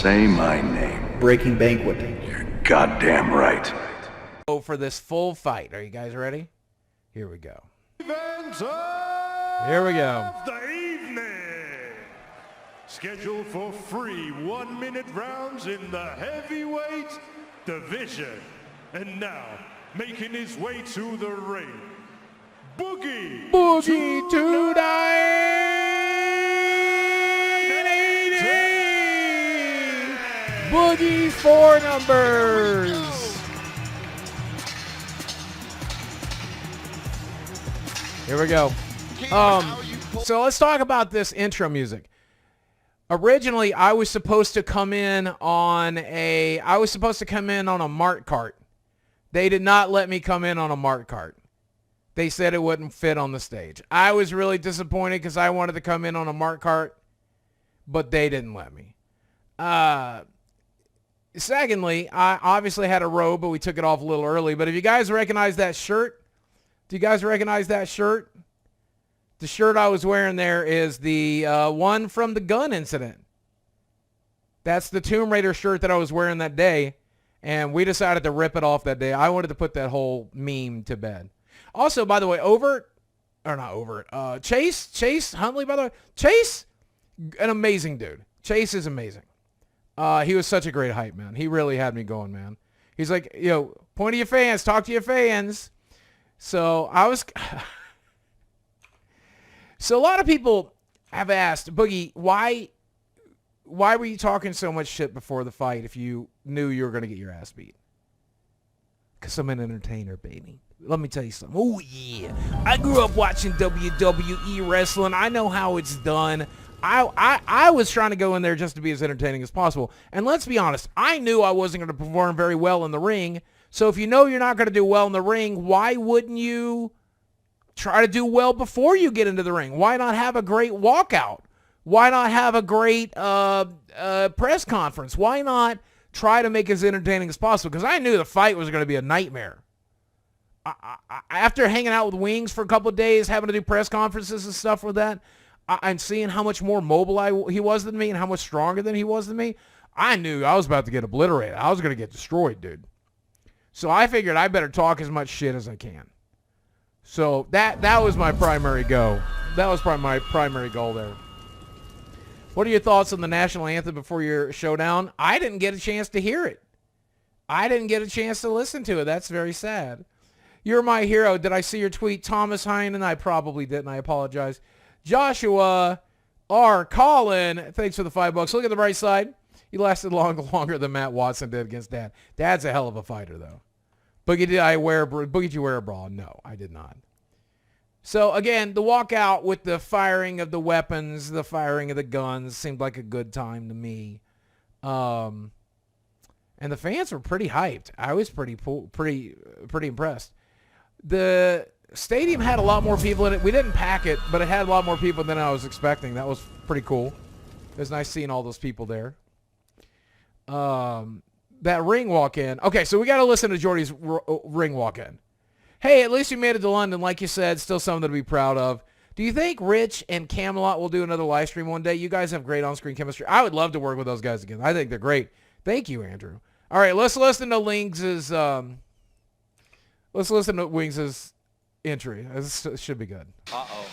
say my name. Breaking Banquet. You're goddamn right. For this full fight. Are you guys ready? Here we go. Here we go. The evening. Scheduled for free 1-minute rounds in the heavyweight division. And now, making his way to the ring, Boogie2988. Boogie 4 numbers. Here we go. So let's talk about this intro music. Originally, I was supposed to come in on a Mart cart. They did not let me come in on a Mart cart. They said it wouldn't fit on the stage. I was really disappointed because I wanted to come in on a Mart cart, but they didn't let me. Secondly, I obviously had a robe, but we took it off a little early. But if you guys recognize that shirt, do you guys recognize that shirt? The shirt I was wearing there is the one from the gun incident. That's the Tomb Raider shirt that I was wearing that day, and we decided to rip it off that day. I wanted to put that whole meme to bed. Also, by the way, Chase Huntley, by the way. Chase, an amazing dude. Chase is amazing. He was such a great hype, man. He really had me going, man. He's like, point to your fans, talk to your fans. So I was... So a lot of people have asked, Boogie, why were you talking so much shit before the fight if you knew you were going to get your ass beat? Because I'm an entertainer, baby. Let me tell you something. Oh, yeah. I grew up watching WWE wrestling. I know how it's done. I was trying to go in there just to be as entertaining as possible. And let's be honest, I knew I wasn't going to perform very well in the ring. So if you know you're not going to do well in the ring, why wouldn't you try to do well before you get into the ring? Why not have a great walkout? Why not have a great press conference? Why not try to make it as entertaining as possible? Because I knew the fight was going to be a nightmare. After hanging out with Wings for a couple of days, having to do press conferences and stuff with that, and seeing how much more mobile he was than me and how much stronger than he was than me, I knew I was about to get obliterated. I was going to get destroyed, dude. So I figured I better talk as much shit as I can. So that was my primary goal. That was probably my primary goal there. What are your thoughts on the national anthem before your showdown? I didn't get a chance to hear it. I didn't get a chance to listen to it. That's very sad. You're my hero. Did I see your tweet, Thomas Heinen? I probably didn't. I apologize. Joshua R. Colin, thanks for the $5. Look at the bright side. He lasted longer than Matt Watson did against Dad. Dad's a hell of a fighter, though. Boogie, did you wear a bra? No, I did not. So, again, the walkout with the firing of the weapons, the firing of the guns, seemed like a good time to me. And the fans were pretty hyped. I was pretty impressed. The stadium had a lot more people in it. We didn't pack it, but it had a lot more people than I was expecting. That was pretty cool. It was nice seeing all those people there. That ring walk-in. Okay, so we got to listen to Jordy's ring walk-in. Hey, at least you made it to London, like you said. Still something to be proud of. Do you think Rich and Camelot will do another live stream one day? You guys have great on-screen chemistry. I would love to work with those guys again. I think they're great. Thank you, Andrew. All right, let's listen to Wings's entry. This should be good. Uh-oh.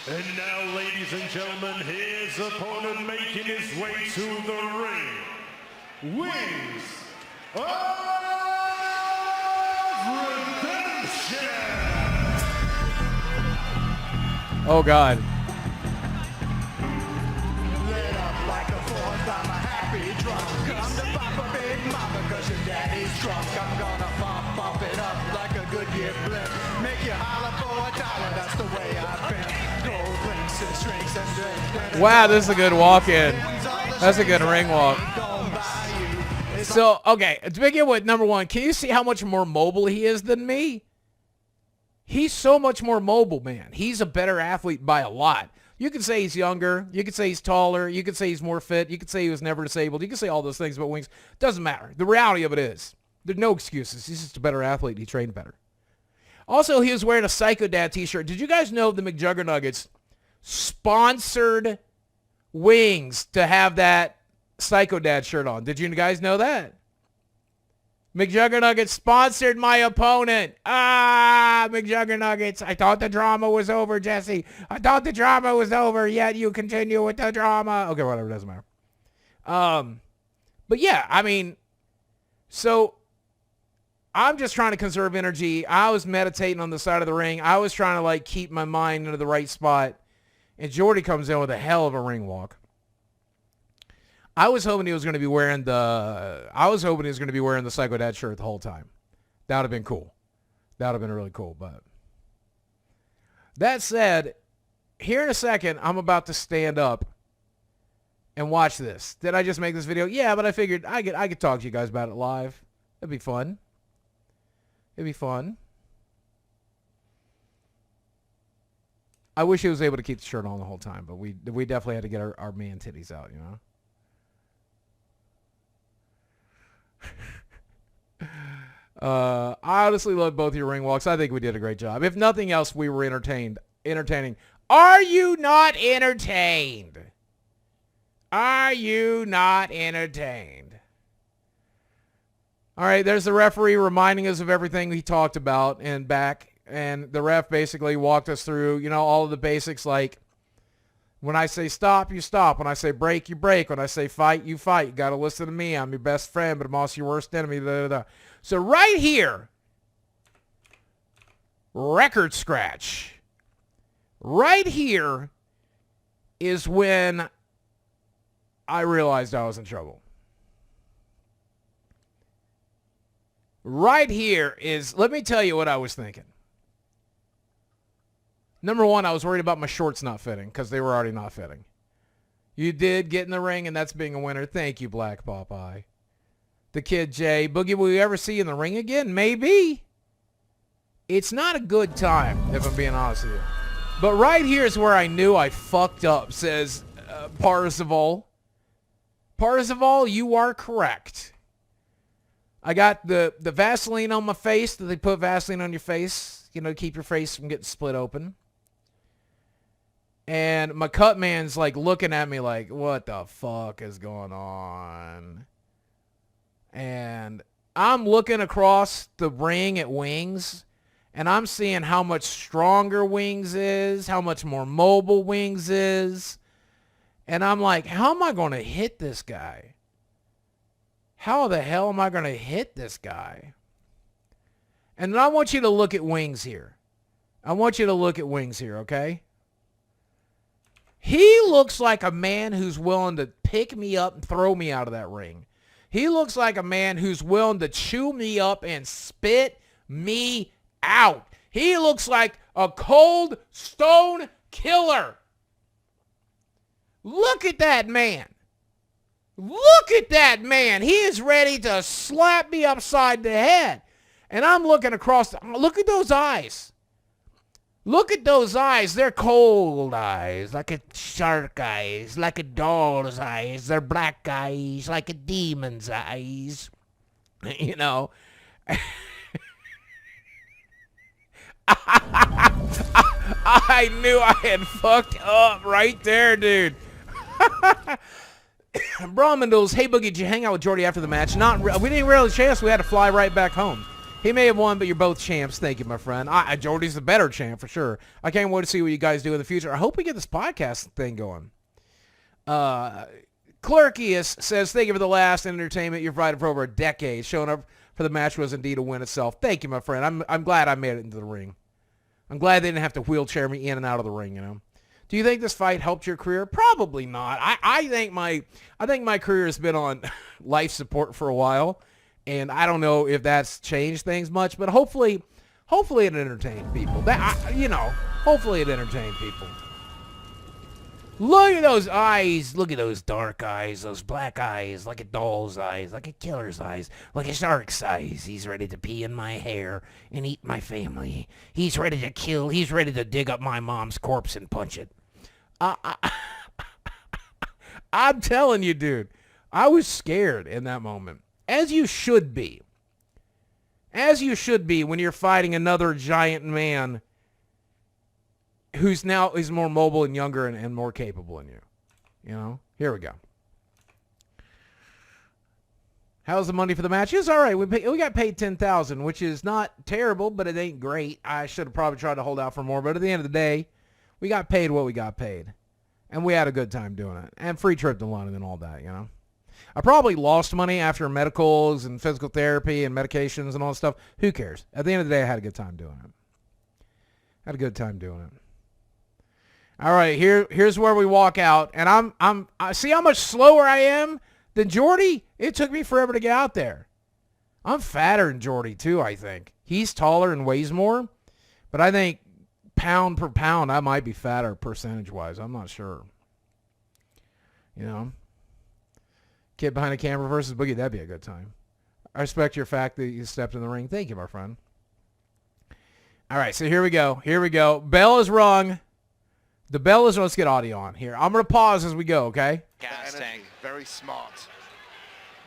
And now, ladies and gentlemen, his opponent making his way to the ring. Wings of Redemption. Oh, God. Lit up like a fourth, I'm a happy drunk. Come to pop a big mama, cause your daddy's drunk. I'm gonna bump it up like a Goodyear blimp. Make you holler for $1, that's the way I've been. Gold links and drinks and drinks. Wow, this is a good walk-in. That's a good ring walk. So, okay, to begin with, number one, can you see how much more mobile he is than me? He's so much more mobile, man. He's a better athlete by a lot. You could say he's younger. You could say he's taller. You could say he's more fit. You could say he was never disabled. You could say all those things about Wings. Doesn't matter. The reality of it is there's no excuses. He's just a better athlete. He trained better. Also, he was wearing a Psycho Dad t-shirt. Did you guys know the McJuggernuggets sponsored Wings to have that Psycho Dad shirt on. Did you guys know that? McJuggernuggets sponsored my opponent. McJuggernuggets. I thought the drama was over, Jesse. I thought the drama was over, yet you continue with the drama. Okay, whatever, doesn't matter. But yeah, I mean, so I'm just trying to conserve energy. I was meditating on the side of the ring. I was trying to like keep my mind into the right spot. And Jordy comes in with a hell of a ring walk. I was hoping he was going to be wearing the Psycho Dad shirt the whole time. That would have been cool. That would have been really cool. But that said, here in a second, I'm about to stand up and watch this. Did I just make this video? Yeah, but I figured I could talk to you guys about it live. It'd be fun. It'd be fun. I wish he was able to keep the shirt on the whole time, but we definitely had to get our man titties out, you know? I honestly love both your ring walks. I think we did a great job. If nothing else, we were entertaining. Are you not entertained? Are you not entertained? All right, there's the referee reminding us of everything he talked about and back. And the ref basically walked us through, you know, all of the basics, like when I say stop, you stop. When I say break, you break. When I say fight, you fight. You got to listen to me. I'm your best friend, but I'm also your worst enemy. Da, da, da. So right here, record scratch. Right here is when I realized I was in trouble. Right here is, let me tell you what I was thinking. Number one, I was worried about my shorts not fitting because they were already not fitting. You did get in the ring, and that's being a winner. Thank you, Black Popeye. The Kid Jay. Boogie, will you ever see you in the ring again? Maybe. It's not a good time, if I'm being honest with you. But right here is where I knew I fucked up, says Parzival. Parzival, you are correct. I got the Vaseline on my face. Did they put Vaseline on your face? You know, to keep your face from getting split open. And my cut man's like looking at me like, what the fuck is going on? And I'm looking across the ring at Wings, and I'm seeing how much stronger Wings is, how much more mobile Wings is. And I'm like, how am I going to hit this guy? How the hell am I going to hit this guy? And then I want you to look at Wings here. I want you to look at Wings here, okay? He looks like a man who's willing to pick me up and throw me out of that ring. He looks like a man who's willing to chew me up and spit me out. He looks like a cold stone killer. Look at that man. Look at that man. He is ready to slap me upside the head. And I'm looking across. Look at those eyes. Look at those eyes. They're cold eyes, like a shark eyes, like a doll's eyes. They're black eyes, like a demon's eyes. You know. I knew I had fucked up right there, dude. Brahmandals, hey Boogie, did you hang out with Jordy after the match? We didn't really chance. We had to fly right back home. He may have won, but you're both champs. Thank you, my friend. Jordy's the better champ for sure. I can't wait to see what you guys do in the future. I hope we get this podcast thing going. Clerkius says, thank you for the last entertainment you've provided for over a decade. Showing up for the match was indeed a win itself. Thank you, my friend. I'm glad I made it into the ring. I'm glad they didn't have to wheelchair me in and out of the ring, you know. Do you think this fight helped your career? Probably not. I think my career has been on life support for a while, and I don't know if that's changed things much. But hopefully it entertained people. Hopefully it entertained people. Look at those eyes. Look at those dark eyes. Those black eyes, like a doll's eyes, like a killer's eyes, like a shark's eyes. He's ready to pee in my hair and eat my family. He's ready to kill. He's ready to dig up my mom's corpse and punch it. I'm telling you, dude, I was scared in that moment. As you should be. As you should be when you're fighting another giant man who's more mobile and younger and more capable than you. You know? Here we go. How's the money for the match? It was all right. We got paid $10,000, which is not terrible, but it ain't great. I should have probably tried to hold out for more, but at the end of the day, we got paid what we got paid. And we had a good time doing it. And free trip to London and all that, you know. I probably lost money after medicals and physical therapy and medications and all that stuff. Who cares? At the end of the day, I had a good time doing it. All right, here's where we walk out. And I see how much slower I am than Jordy. It took me forever to get out there. I'm fatter than Jordy too, I think. He's taller and weighs more. But I think pound per pound, I might be fatter percentage-wise. I'm not sure. You know? Kid behind the camera versus Boogie, that'd be a good time. I respect your fact that you stepped in the ring. Thank you, my friend. All right, so here we go. Bell is rung. The bell is, let's get audio on here. I'm going to pause as we go, okay? Gas tank. Very smart.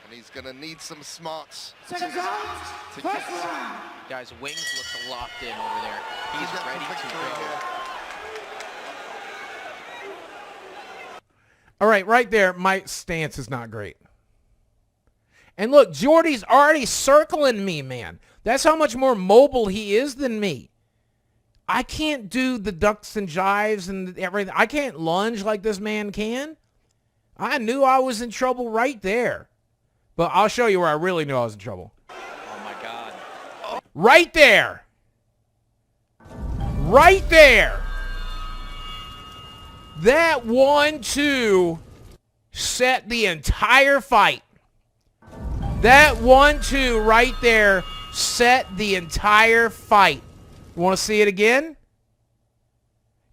And he's going to need some smarts. Second round, first round. Guys, Wings looks locked in over there. He's ready to go. All right, right there, my stance is not great. And look, Jordy's already circling me, man. That's how much more mobile he is than me. I can't do the ducks and jives and everything. I can't lunge like this man can. I knew I was in trouble right there. But I'll show you where I really knew I was in trouble. Oh, my God. Right there. Right there. That 1-2 set the entire fight. That 1-2 right there set the entire fight. You want to see it again?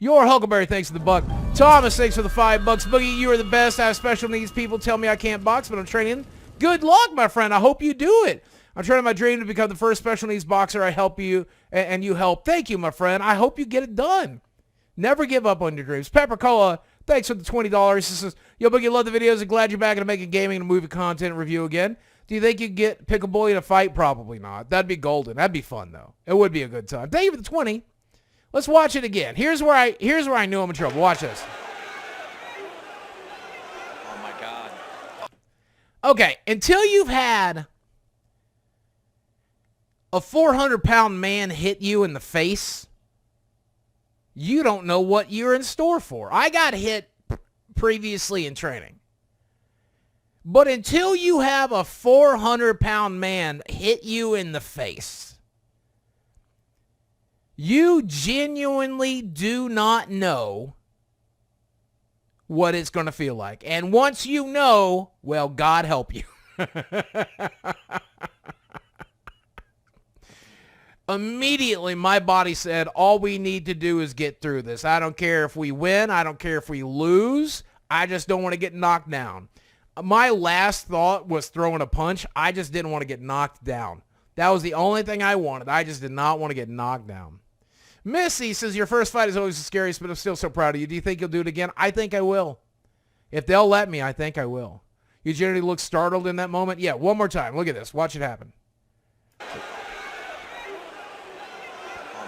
Your Huckleberry, thanks for the buck. Thomas, thanks for the $5. Boogie, you are the best. I have special needs. People tell me I can't box, but I'm training. Good luck, my friend. I hope you do it. I'm training my dream to become the first special needs boxer. I help you, and you help. Thank you, my friend. I hope you get it done. Never give up on your dreams. Pepper Cola, thanks for the $20. This says, yo, Boogie, love the videos. I'm glad you're back into making gaming and movie content review again. Do you think you'd get Pickle Boy in a fight? Probably not. That'd be golden. That'd be fun, though. It would be a good time. Thank you for the 20. Let's watch it again. Here's where I knew I'm in trouble. Watch this. Oh, my God. Okay, until you've had a 400-pound man hit you in the face, you don't know what you're in store for. I got hit previously in training. But until you have a 400-pound man hit you in the face, you genuinely do not know what it's going to feel like. And once you know, well, God help you. Immediately, my body said, all we need to do is get through this. I don't care if we win. I don't care if we lose. I just don't want to get knocked down. My last thought was throwing a punch. I just didn't want to get knocked down. That was the only thing I wanted. I just did not want to get knocked down. Missy says, your first fight is always the scariest, but I'm still so proud of you. Do you think you'll do it again? I think I will. If they'll let me, I think I will. You generally look startled in that moment? Yeah, one more time. Look at this. Watch it happen. Oh,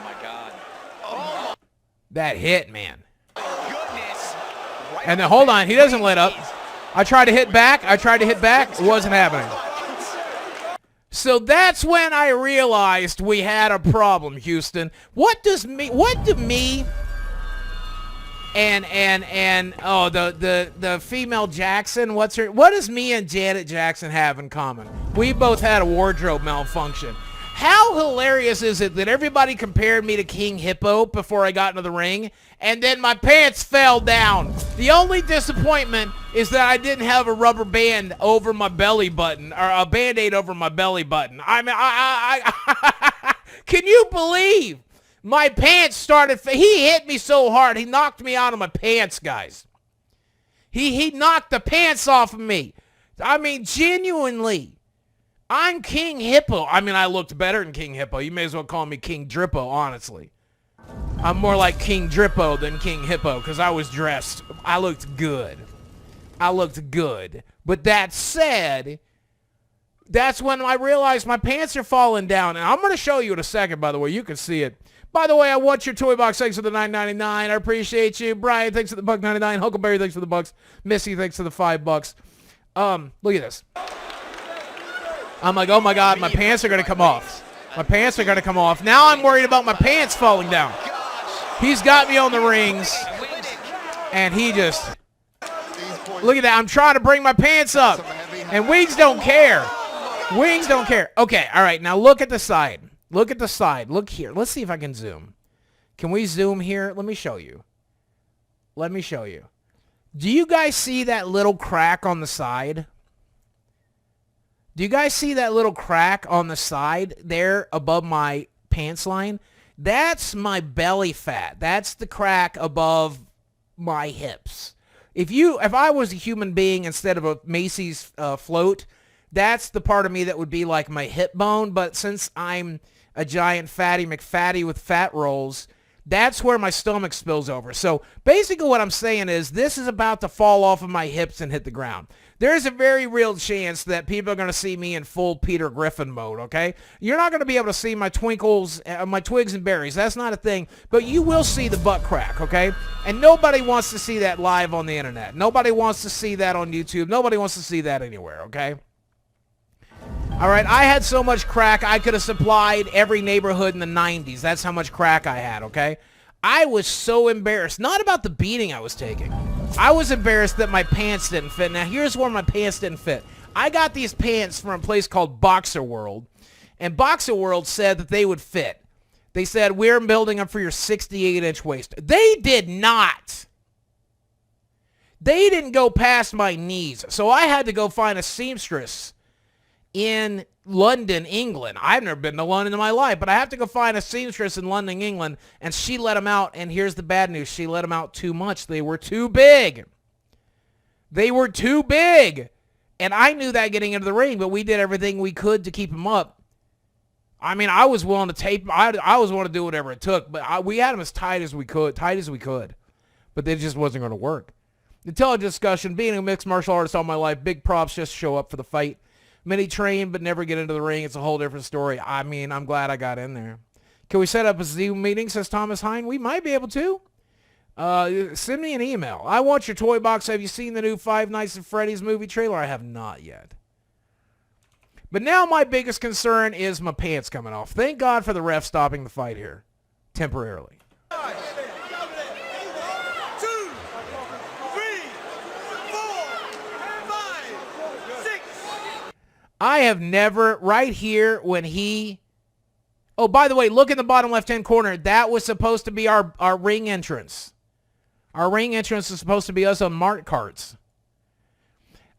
my God. That hit, man. Goodness. Right And then, hold on. He doesn't let up. I tried to hit back. It wasn't happening. So that's when I realized we had a problem, Houston. What do me and the female Jackson, what does me and Janet Jackson have in common? We both had a wardrobe malfunction. How hilarious is it that everybody compared me to King Hippo before I got into the ring, and then my pants fell down? The only disappointment is that I didn't have a rubber band over my belly button, or a Band-Aid over my belly button. I mean, I can you believe my pants started? He hit me so hard, he knocked me out of my pants, guys. He knocked the pants off of me. I mean, genuinely. I'm King Hippo. I mean, I looked better than King Hippo. You may as well call me King Drippo, honestly. I'm more like King Drippo than King Hippo because I was dressed. I looked good. But that said, that's when I realized my pants are falling down. And I'm going to show you in a second, by the way. You can see it. By the way, I want your toy box. Thanks for the $9.99. I appreciate you. Brian, thanks for the $1.99. Huckleberry, thanks for the bucks. Missy, thanks for the $5. Look at this. I'm like, oh my God, my pants are going to come off. My pants are going to come off. Now I'm worried about my pants falling down. He's got me on the rings, and he just, look at that. I'm trying to bring my pants up, and Wings don't care. Wings don't care. Okay, all right, now look at the side. Look at the side. Look here. Let's see if I can zoom. Can we zoom here? Let me show you. Let me show you. Do you guys see that little crack on the side? Do you guys see that little crack on the side there above my pants line? That's my belly fat. That's the crack above my hips. If I was a human being instead of a Macy's float, that's the part of me that would be like my hip bone. But since I'm a giant fatty McFatty with fat rolls, that's where my stomach spills over. So basically what I'm saying is this is about to fall off of my hips and hit the ground. There's a very real chance that people are going to see me in full Peter Griffin mode, okay? You're not going to be able to see my twinkles, my twigs and berries. That's not a thing. But you will see the butt crack, okay? And nobody wants to see that live on the internet. Nobody wants to see that on YouTube. Nobody wants to see that anywhere, okay? All right, I had so much crack, I could have supplied every neighborhood in the 90s. That's how much crack I had, okay? I was so embarrassed. Not about the beating I was taking. I was embarrassed that my pants didn't fit. Now, here's where my pants didn't fit. I got these pants from a place called Boxer World, and Boxer World said that they would fit. They said, we're building them for your 68-inch waist. They did not. They didn't go past my knees, so I had to go find a seamstress in London, England. I've never been to London in my life, but I have to go find a seamstress in London, England, and she let them out, and here's the bad news. She let them out too much. They were too big. They were too big. And I knew that getting into the ring, but we did everything we could to keep them up. I mean, I was willing to tape them. I was willing to do whatever it took, but we had them as tight as we could. But it just wasn't going to work. Intelligent discussion, being a mixed martial artist all my life, big props just show up for the fight. Many train but never get into the ring. It's a whole different story. I mean, I'm glad I got in there. Can we set up a Zoom meeting, says Thomas Hine? We might be able to. Send me an email. I want your toy box. Have you seen the new Five Nights at Freddy's movie trailer? I have not yet. But now my biggest concern is my pants coming off. Thank God for the ref stopping the fight here temporarily. I have never, right here when he, oh, by the way, look in the bottom left-hand corner. That was supposed to be our ring entrance. Our ring entrance is supposed to be us on mark carts.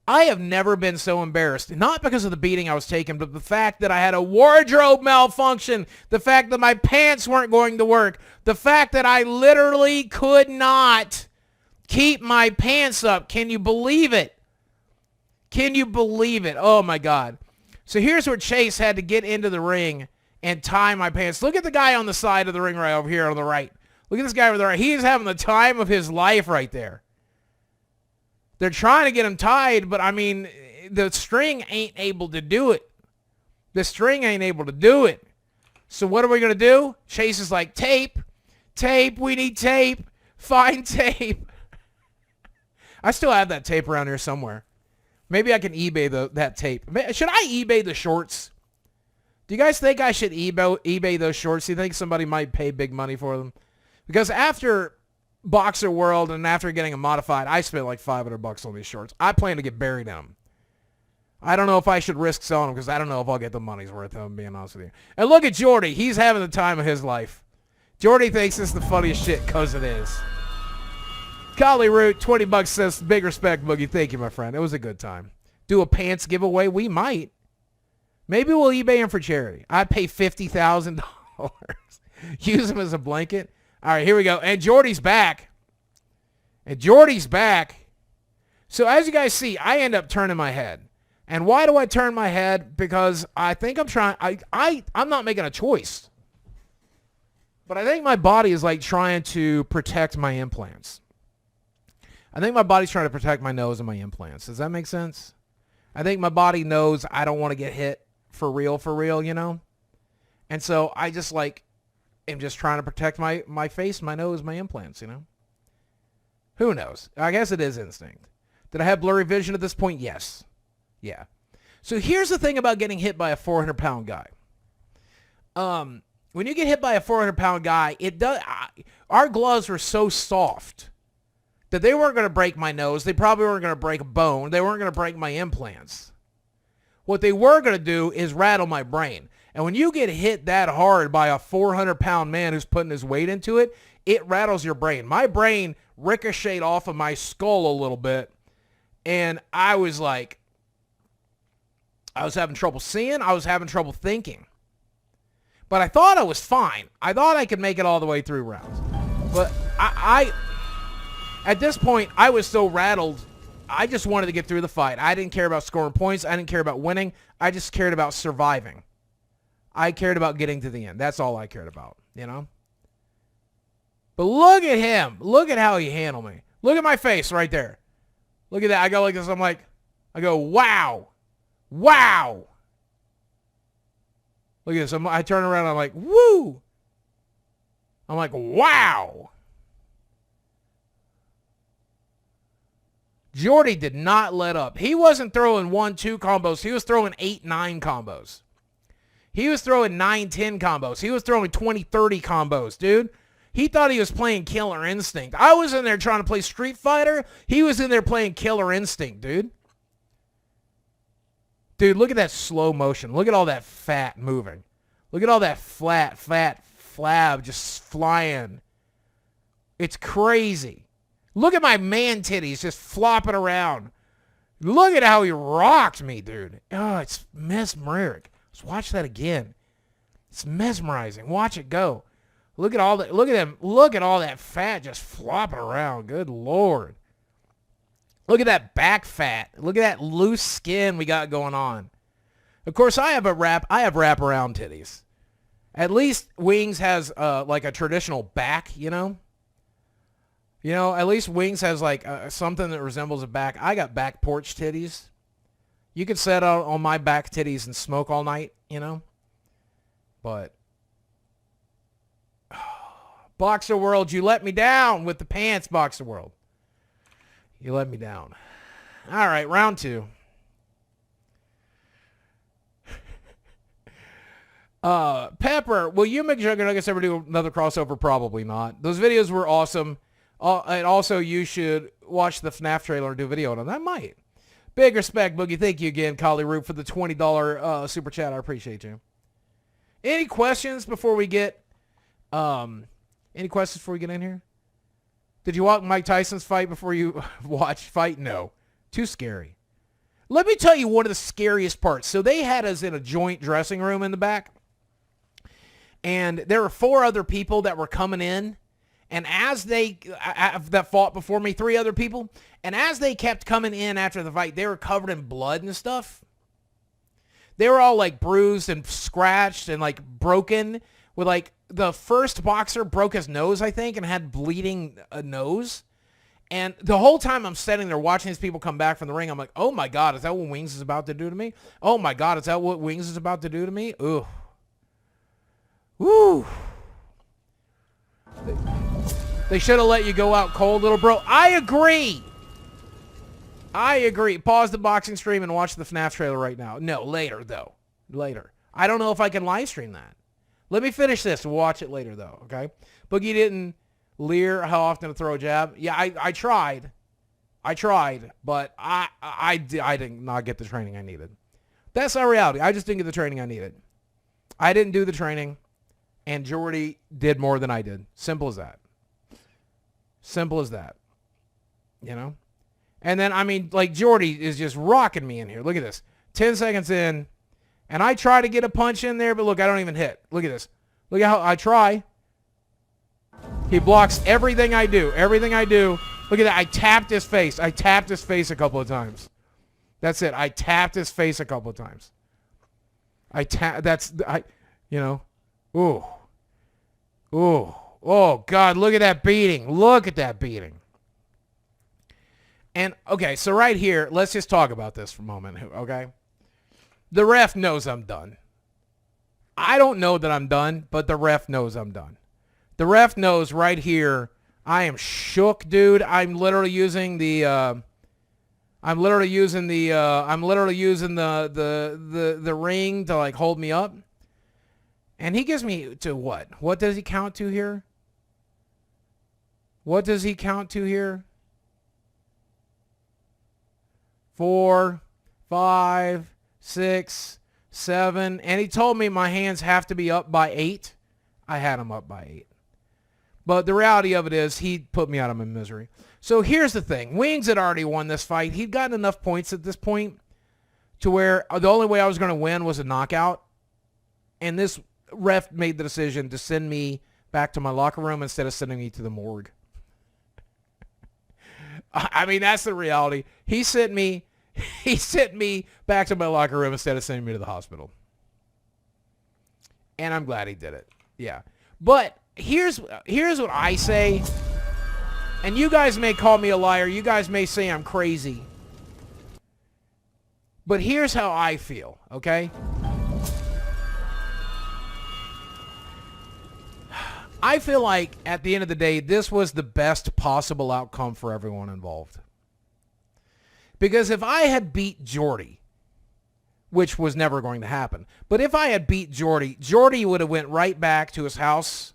I have never been so embarrassed, not because of the beating I was taking, but the fact that I had a wardrobe malfunction, the fact that my pants weren't going to work, the fact that I literally could not keep my pants up. Can you believe it? Can you believe it? Oh, my God. So here's where Chase had to get into the ring and tie my pants. Look at the guy on the side of the ring right over here on the right. Look at this guy over there. He is having the time of his life right there. They're trying to get him tied, but, I mean, the string ain't able to do it. The string ain't able to do it. So what are we going to do? Chase is like, tape, we need tape, find tape. I still have that tape around here somewhere. Maybe I can eBay that tape. Should I eBay the shorts? Do you guys think I should eBay those shorts? Do you think somebody might pay big money for them? Because after Boxer World and after getting them modified, I spent like $500 on these shorts. I plan to get buried in them. I don't know if I should risk selling them because I don't know if I'll get the money's worth of them, being honest with you. And look at Jordy. He's having the time of his life. Jordy thinks it's the funniest shit because it is. Collie Root, $20 says, big respect, Boogie. Thank you, my friend. It was a good time. Do a pants giveaway? We might. Maybe we'll eBay them for charity. I'd pay $50,000. Use them as a blanket. All right, here we go. And Jordy's back. So as you guys see, I end up turning my head. And why do I turn my head? Because I think I'm not making a choice. But I think my body is like trying to protect my implants. I think my body's trying to protect my nose and my implants. Does that make sense? I think my body knows I don't want to get hit for real, you know? And so I just like am just trying to protect my face, my nose, my implants, you know? Who knows? I guess it is instinct. Did I have blurry vision at this point? Yes. Yeah. So here's the thing about getting hit by a 400-pound guy. When you get hit by a 400-pound guy, our gloves were so soft that they weren't going to break my nose. They probably weren't going to break a bone. They weren't going to break my implants. What they were going to do is rattle my brain. And when you get hit that hard by a 400-pound man who's putting his weight into it, it rattles your brain. My brain ricocheted off of my skull a little bit, and I was having trouble seeing. I was having trouble thinking. But I thought I was fine. I thought I could make it all the way through rounds. But I at this point, I was so rattled, I just wanted to get through the fight. I didn't care about scoring points. I didn't care about winning. I just cared about surviving. I cared about getting to the end. That's all I cared about, you know? But look at him. Look at how he handled me. Look at my face right there. Look at that. I go like this. I go, wow. Wow. Look at this. I turn around. I'm like, woo. I'm like, wow. Jordy did not let up. He wasn't throwing 1-2 combos. He was throwing 8-9 combos. He was throwing 9-10 combos. He was throwing 20-30 combos, dude. He thought he was playing Killer Instinct. I was in there trying to play Street Fighter. He was in there playing Killer Instinct, dude. Dude, look at that slow motion. Look at all that fat moving. Look at all that fat flab just flying. It's crazy. Look at my man titties just flopping around. Look at how he rocked me, dude. Oh, it's mesmeric. Let's watch that again. It's mesmerizing. Watch it go. Look at all that. Look at them. Look at all that fat just flopping around. Good Lord. Look at that back fat. Look at that loose skin we got going on. Of course, I have wraparound titties. At least Wings has like a traditional back, you know? You know, at least Wings has like something that resembles a back. I got back porch titties. You could sit out on my back titties and smoke all night, you know? But Boxer World, you let me down with the pants, Boxer World. You let me down. All right, round 2. Pepper, will you make McJuggernuggets ever do another crossover? Probably not. Those videos were awesome. And also, you should watch the FNAF trailer and do a video on them. That might. Big respect, Boogie. Thank you again, Collie Root, for the $20 super chat. I appreciate you. Any questions before we get... Any questions before we get in here? Did you watch Mike Tyson's fight before you watch fight? No. Too scary. Let me tell you one of the scariest parts. So they had us in a joint dressing room in the back. And there were 4 other people that were coming in. And as that fought before me, 3 other people. And as they kept coming in after the fight, they were covered in blood and stuff. They were all like bruised and scratched and like broken with like the first boxer broke his nose, I think, and had bleeding nose. And the whole time I'm sitting there watching these people come back from the ring, I'm like, oh my God, is that what Wings is about to do to me? Oh my God, is that what Wings is about to do to me? Ooh. Woo. They should have let you go out cold, little bro. I agree. I agree. Pause the boxing stream and watch the FNAF trailer right now. No, later, though. Later. I don't know if I can live stream that. Let me finish this. We'll watch it later, though, okay? Boogie didn't leer how often to throw a jab. Yeah, I tried. I tried, but I did not get the training I needed. That's not reality. I just didn't get the training I needed. I didn't do the training, and Jordy did more than I did. Simple as that. Simple as that. You know? And then, I mean, like, Jordy is just rocking me in here. Look at this. 10 seconds in, and I try to get a punch in there, but look, I don't even hit. Look at this. Look at how I try. He blocks everything I do. Everything I do. Look at that. I tapped his face. I tapped his face a couple of times. That's it. I tapped his face a couple of times. You know. Ooh. Ooh. Oh, God, look at that beating. Look at that beating. And, okay, so right here, let's just talk about this for a moment, okay? The ref knows I'm done. I don't know that I'm done, but the ref knows I'm done. The ref knows right here I am shook, dude. I'm literally using the I'm literally using the the ring to like hold me up. And he gives me to what? What does he count to here? What does he count to here? 4, 5, 6, 7. And he told me my hands have to be up by 8. I had them up by 8. But the reality of it is he put me out of my misery. So here's the thing. Wings had already won this fight. He'd gotten enough points at this point to where the only way I was going to win was a knockout. And this ref made the decision to send me back to my locker room instead of sending me to the morgue. I mean, that's the reality. He sent me back to my locker room instead of sending me to the hospital. And I'm glad he did it. Yeah. But here's what I say. And you guys may call me a liar. You guys may say I'm crazy. But here's how I feel, okay? I feel like at the end of the day, this was the best possible outcome for everyone involved. Because if I had beat Jordy, which was never going to happen, but if I had beat Jordy, Jordy would have went right back to his house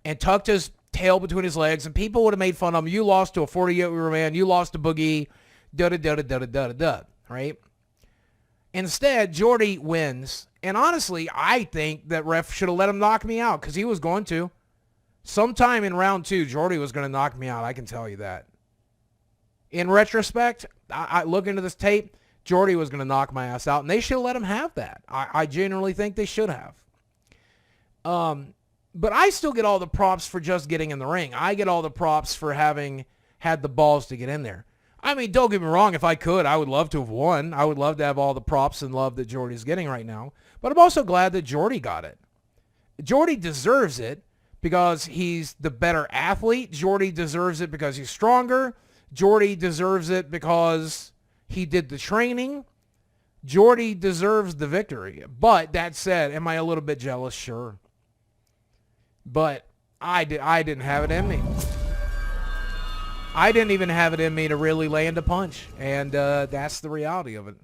and tucked his tail between his legs, and people would have made fun of him. You lost to a 48-year-old man. You lost to Boogie, da-da-da-da-da-da-da-da, right? Instead, Jordy wins. And honestly, I think that ref should have let him knock me out because he was going to. Sometime in round 2, Jordy was going to knock me out. I can tell you that. In retrospect, I look into this tape, Jordy was going to knock my ass out, and they should have let him have that. I genuinely think they should have. But I still get all the props for just getting in the ring. I get all the props for having had the balls to get in there. I mean, don't get me wrong. If I could, I would love to have won. I would love to have all the props and love that Jordy's getting right now. But I'm also glad that Jordy got it. Jordy deserves it because he's the better athlete. Jordy deserves it because he's stronger. Jordy deserves it because he did the training. Jordy deserves the victory. But that said, am I a little bit jealous? Sure. But I didn't have it in me. I didn't even have it in me to really land a punch. And that's the reality of it.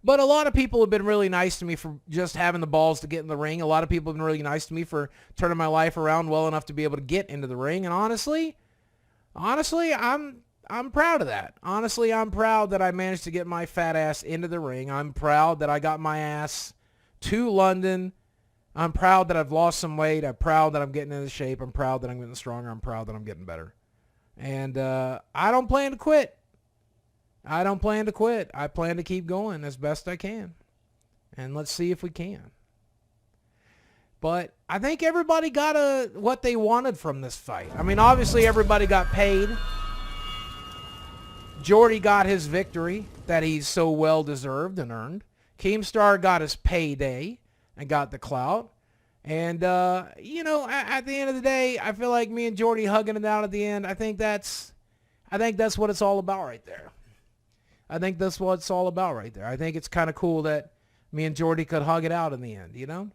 But a lot of people have been really nice to me for just having the balls to get in the ring. A lot of people have been really nice to me for turning my life around well enough to be able to get into the ring. And honestly, I'm proud of that. Honestly, I'm proud that I managed to get my fat ass into the ring. I'm proud that I got my ass to London. I'm proud that I've lost some weight. I'm proud that I'm getting into shape. I'm proud that I'm getting stronger. I'm proud that I'm getting better. And I don't plan to quit. I don't plan to quit. I plan to keep going as best I can. And let's see if we can. But I think everybody got what they wanted from this fight. I mean, obviously everybody got paid. Jordy got his victory that he's so well deserved and earned. Keemstar got his payday and got the clout. And, you know, at the end of the day, I feel like me and Jordy hugging it out at the end. I think that's what it's all about right there. I think that's what it's all about right there. I think it's kind of cool that me and Jordy could hug it out in the end, you know?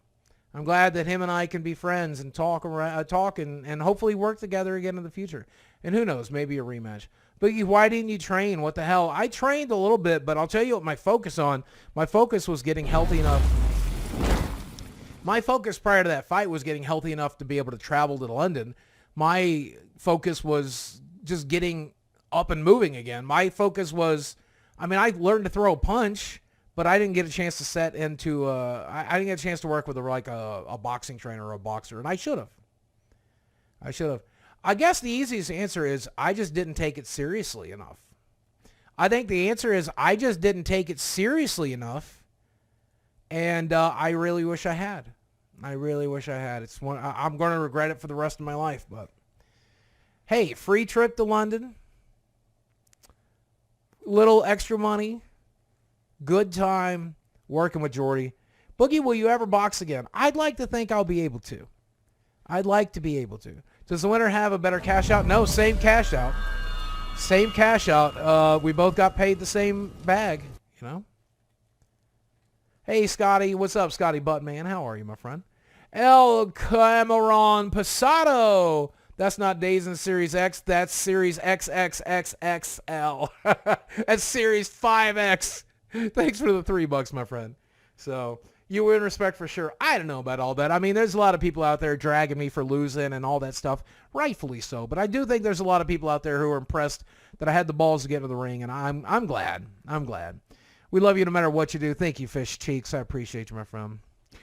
I'm glad that him and I can be friends and talk and hopefully work together again in the future. And who knows, maybe a rematch. Boogie, why didn't you train? What the hell? I trained a little bit, but I'll tell you what my focus was getting healthy enough. My focus prior to that fight was getting healthy enough to be able to travel to London. My focus was just getting up and moving again. My focus was, I mean, I learned to throw a punch, but I didn't get a chance to set into, I didn't get a chance to work with a boxing trainer or a boxer, and I should have. I guess the easiest answer is I just didn't take it seriously enough. I think the answer is I just didn't take it seriously enough, and I really wish I had. I really wish I had. I'm going to regret it for the rest of my life, but hey, free trip to London, little extra money, good time working with Jordy. Boogie, will you ever box again? I'd like to think I'll be able to. I'd like to be able to. Does the winner have a better cash out? No, same cash out. Same cash out. We both got paid the same bag, you know? Hey, Scotty. What's up, Scotty Buttman? How are you, my friend? El Cameron Pasado. That's not Days in Series X. That's Series XXXXL. That's Series 5X. Thanks for the $3, my friend. So you were in respect for sure. I don't know about all that. I mean, there's a lot of people out there dragging me for losing and all that stuff. Rightfully so. But I do think there's a lot of people out there who are impressed that I had the balls to get into the ring, and I'm glad. I'm glad. We love you no matter what you do. Thank you, Fish Cheeks. I appreciate you, my friend.